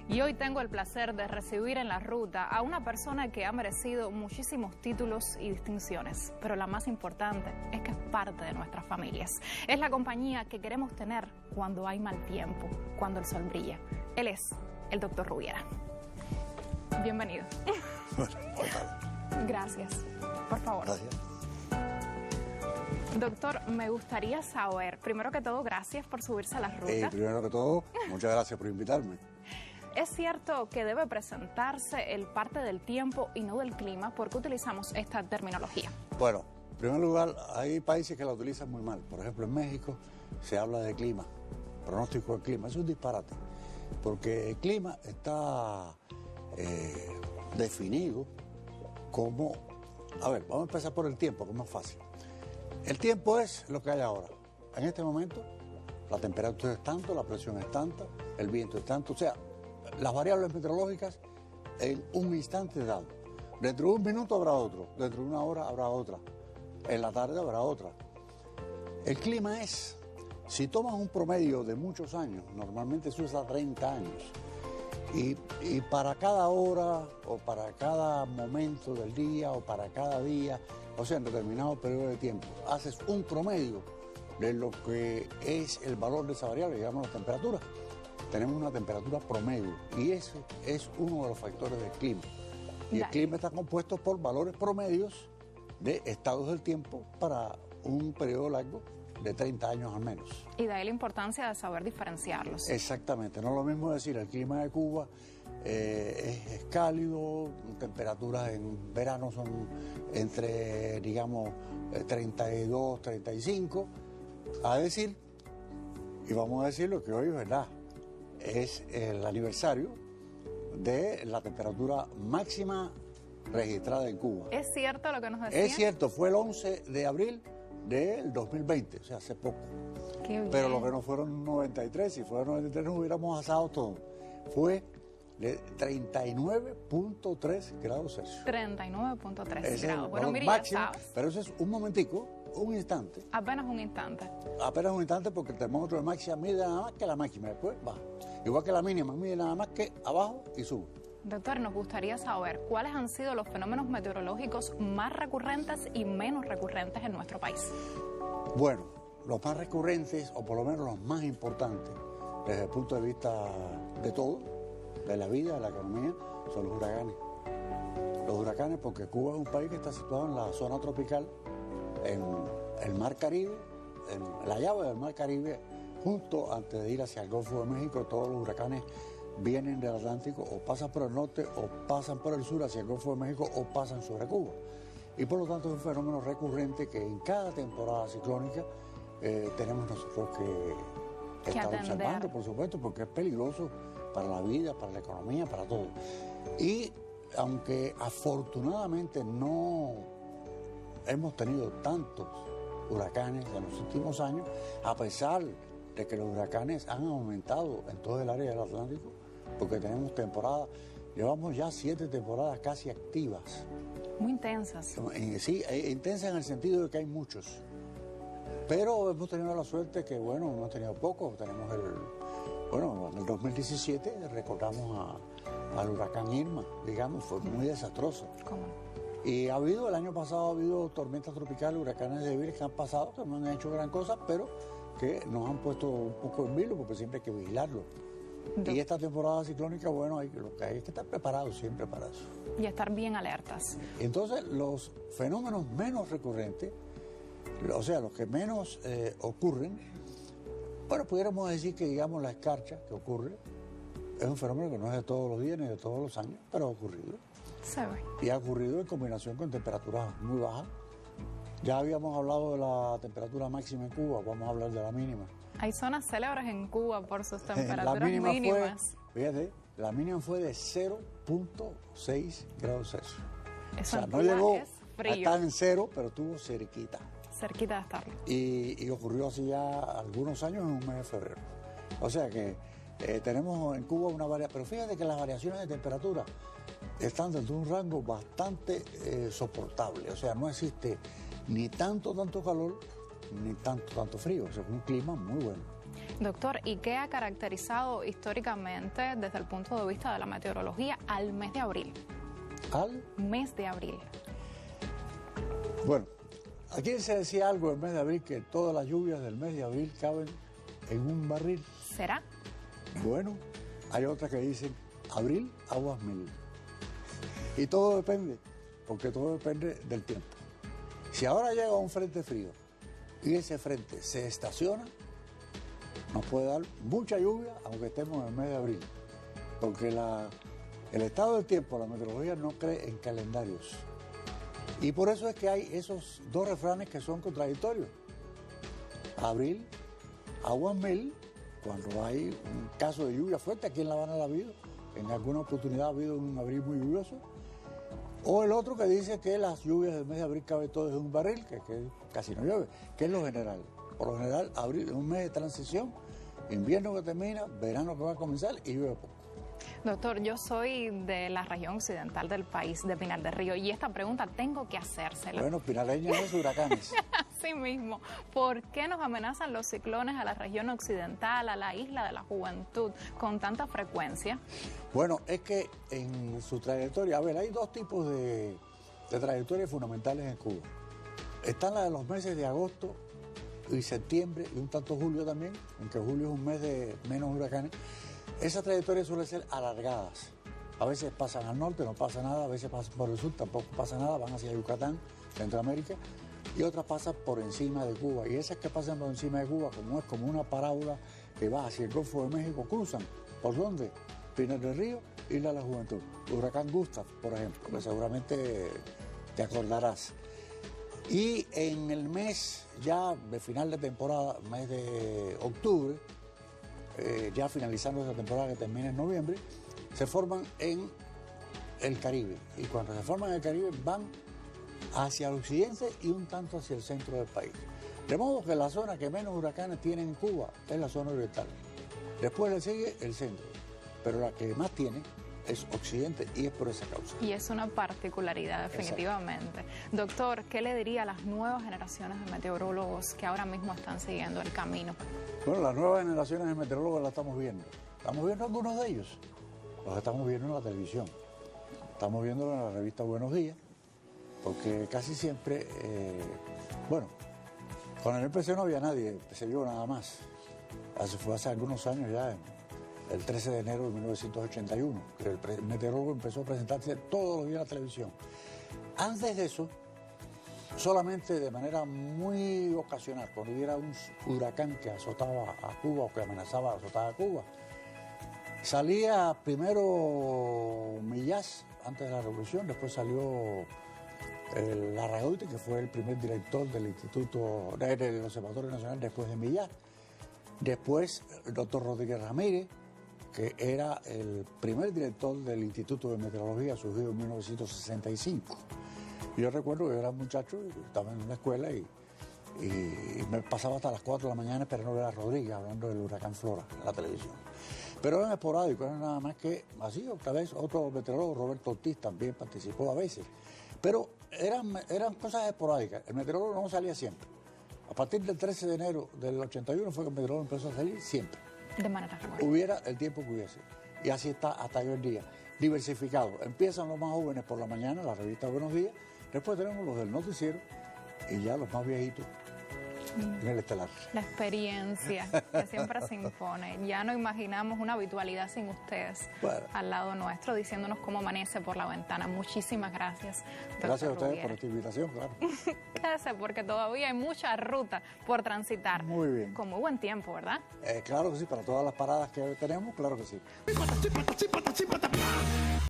Y hoy tengo el placer de recibir en la ruta a una persona que ha merecido muchísimos títulos y distinciones, pero la más importante es que es parte de nuestras familias. Es la compañía que queremos tener cuando hay mal tiempo, cuando el sol brilla. Él es el Dr. Rubiera. Bienvenido. Gracias. Por favor. Gracias. Doctor, me gustaría saber, primero que todo, gracias por subirse a la ruta. Primero que todo, muchas gracias por invitarme. ¿Es cierto que debe presentarse el parte del tiempo y no del clima? ¿Por qué utilizamos esta terminología? Bueno, en primer lugar, hay países que la utilizan muy mal. Por ejemplo, en México se habla de clima, pronóstico del clima. Es un disparate, porque el clima está definido como... A ver, vamos a empezar por el tiempo, que es más fácil. El tiempo es lo que hay ahora. En este momento, la temperatura es tanto, la presión es tanta, el viento es tanto. O sea, las variables meteorológicas en un instante dado. Dentro de un minuto habrá otro, dentro de una hora habrá otra, en la tarde habrá otra. El clima es, si tomas un promedio de muchos años, normalmente se usa 30 años, y para cada hora o para cada momento del día o para cada día, o sea, en determinado periodo de tiempo, haces un promedio de lo que es el valor de esa variable, digamos la temperatura. Tenemos una temperatura promedio y ese es uno de los factores del clima. Y el clima está compuesto por valores promedios de estados del tiempo para un periodo largo de 30 años al menos. Y de ahí la importancia de saber diferenciarlos. Exactamente, no es lo mismo decir el clima de Cuba es cálido, temperaturas en verano son entre, digamos, 32, 35, a decir, y vamos a decir lo que hoy es verdad, es el aniversario de la temperatura máxima registrada en Cuba. ¿Es cierto lo que nos decía? Es cierto, fue el 11 de abril del 2020, o sea, hace poco. Qué bien. Pero lo que no fueron 93, si fueron 93 nos hubiéramos asado todo. Fue de 39.3 grados Celsius. 39.3 grados. Bueno, mire, máximo, ya sabes. pero eso es un momentico, un instante. Apenas un instante. Apenas un instante porque el termómetro de máxima mide nada más que la máxima, después baja. Igual que la mínima mide nada más que abajo y sube. Doctor, nos gustaría saber cuáles han sido los fenómenos meteorológicos más recurrentes y menos recurrentes en nuestro país. Bueno, los más recurrentes, o por lo menos los más importantes, desde el punto de vista de todo, de la vida, de la economía, son los huracanes. Los huracanes, porque Cuba es un país que está situado en la zona tropical, en el Mar Caribe, en la llave del Mar Caribe, justo antes de ir hacia el Golfo de México. Todos los huracanes vienen del Atlántico, o pasan por el norte, o pasan por el sur hacia el Golfo de México, o pasan sobre Cuba. Y por lo tanto es un fenómeno recurrente que en cada temporada ciclónica tenemos nosotros que estar observando, por supuesto, porque es peligroso para la vida, para la economía, para todo. Y aunque afortunadamente no hemos tenido tantos huracanes en los últimos años, a pesar de que los huracanes han aumentado en todo el área del Atlántico, porque tenemos temporadas, llevamos ya 7 temporadas casi activas. Muy intensas. Sí, intensas en el sentido de que hay muchos. Pero hemos tenido la suerte que, bueno, no hemos tenido pocos. Tenemos en el 2017 recordamos al huracán Irma, digamos, fue muy desastroso. ¿Cómo? Y el año pasado ha habido tormentas tropicales, huracanes débiles que han pasado, que no han hecho gran cosa, pero que nos han puesto un poco en vilo, porque siempre hay que vigilarlo. Y esta temporada ciclónica, bueno, lo que hay es que estar preparados siempre para eso. Y estar bien alertas. Entonces, los fenómenos menos recurrentes, o sea, los que menos ocurren, bueno, pudiéramos decir que, digamos, la escarcha que ocurre es un fenómeno que no es de todos los días ni de todos los años, pero ha ocurrido. Se ve. Y ha ocurrido en combinación con temperaturas muy bajas. Ya habíamos hablado de la temperatura máxima en Cuba, vamos a hablar de la mínima. Hay zonas célebres en Cuba por sus temperaturas la mínima mínimas. Fíjate, la mínima fue de 0.6 grados Celsius. Eso o sea, en no Cuba llegó es a frío. estar en cero, pero estuvo cerquita. Cerquita de estarlo. Y ocurrió hace ya algunos años, en un mes de febrero. O sea que tenemos en Cuba una variación, pero fíjate que las variaciones de temperatura están dentro de un rango bastante soportable. O sea, no existe ni tanto calor, ni tanto frío. O sea, es un clima muy bueno. Doctor, ¿y qué ha caracterizado históricamente desde el punto de vista de la meteorología al mes de abril? ¿Al? Mes de abril. Bueno, aquí se decía algo el mes de abril, que todas las lluvias del mes de abril caben en un barril. ¿Será? Bueno, hay otras que dicen abril, aguas mil. Y todo depende, porque todo depende del tiempo. Si ahora llega un frente frío y ese frente se estaciona, nos puede dar mucha lluvia, aunque estemos en el mes de abril. Porque el estado del tiempo, la meteorología no cree en calendarios. Y por eso es que hay esos dos refranes que son contradictorios. Abril, aguas mil, cuando hay un caso de lluvia fuerte, aquí en La Habana la ha habido, en alguna oportunidad ha habido un abril muy lluvioso. O el otro que dice que las lluvias del mes de abril cabe todo en un barril, que casi no llueve, que es lo general. Por lo general, abril es un mes de transición, invierno que termina, verano que va a comenzar y llueve poco. Doctor, yo soy de la región occidental del país, de Pinar del Río, y esta pregunta tengo que hacérsela. Bueno, pinaleña es huracanes. Así mismo. ¿Por qué nos amenazan los ciclones a la región occidental, a la isla de la Juventud, con tanta frecuencia? Bueno, es que en su trayectoria, a ver, hay dos tipos de trayectorias fundamentales en Cuba. Están las de los meses de agosto y septiembre, y un tanto julio también, aunque julio es un mes de menos huracanes. Esas trayectorias suelen ser alargadas. A veces pasan al norte, no pasa nada, a veces pasan por el sur, tampoco pasa nada, van hacia Yucatán, Centroamérica, y otras pasan por encima de Cuba. Y esas que pasan por encima de Cuba, como es como una parábola que va hacia el Golfo de México, cruzan. ¿Por dónde? Pinar del Río, Isla de la Juventud. Huracán Gustav, por ejemplo, que seguramente te acordarás. Y en el mes ya de final de temporada, mes de octubre, ya finalizando esa temporada que termina en noviembre, se forman en el Caribe. Y cuando se forman en el Caribe van hacia el occidente y un tanto hacia el centro del país. De modo que la zona que menos huracanes tiene en Cuba es la zona oriental. Después le sigue el centro, pero la que más tiene es occidente y es por esa causa. Y es una particularidad, definitivamente. Exacto. Doctor, ¿qué le diría a las nuevas generaciones de meteorólogos que ahora mismo están siguiendo el camino? Bueno, las nuevas generaciones de meteorólogos las estamos viendo. Estamos viendo algunos de ellos. Los estamos viendo en la televisión. Estamos viéndolo en la revista Buenos Días, porque casi siempre, bueno, con el MPC no había nadie, empecé yo nada más. Fue hace algunos años ya, el 13 de enero de 1981, que el meteorólogo empezó a presentarse todos los días en la televisión. Antes de eso, solamente de manera muy ocasional, cuando hubiera un huracán que azotaba a Cuba o que amenazaba a azotar a Cuba, salía primero Millás, antes de la revolución, después salió Larragoiti, que fue el primer director del Instituto del Observatorio Nacional después de Millás. Después el doctor Rodríguez Ramírez, que era el primer director del Instituto de Meteorología, surgido en 1965. Yo recuerdo que yo era un muchacho, estaba en una escuela y me pasaba hasta las 4 de la mañana esperando ver a Rodríguez hablando del huracán Flora en la televisión. Pero eran esporádicos, eran nada más que así, otra vez otro meteorólogo, Roberto Ortiz, también participó a veces. Pero eran cosas esporádicas, el meteorólogo no salía siempre. A partir del 13 de enero del 81 fue que el meteorólogo empezó a salir siempre. De manera regular. Hubiera el tiempo que hubiese. Y así está hasta hoy en día. Diversificado. Empiezan los más jóvenes por la mañana, la revista Buenos Días. Después tenemos los del noticiero y ya los más viejitos en el estelar. La experiencia que siempre se impone. Ya no imaginamos una habitualidad sin ustedes al lado nuestro, diciéndonos cómo amanece por la ventana. Muchísimas gracias, doctor Gracias a ustedes Rubiera. por esta invitación, claro. Quédese porque todavía hay mucha ruta por transitar. Muy bien. Con muy buen tiempo, ¿verdad? Claro que sí, para todas las paradas que tenemos, claro que sí.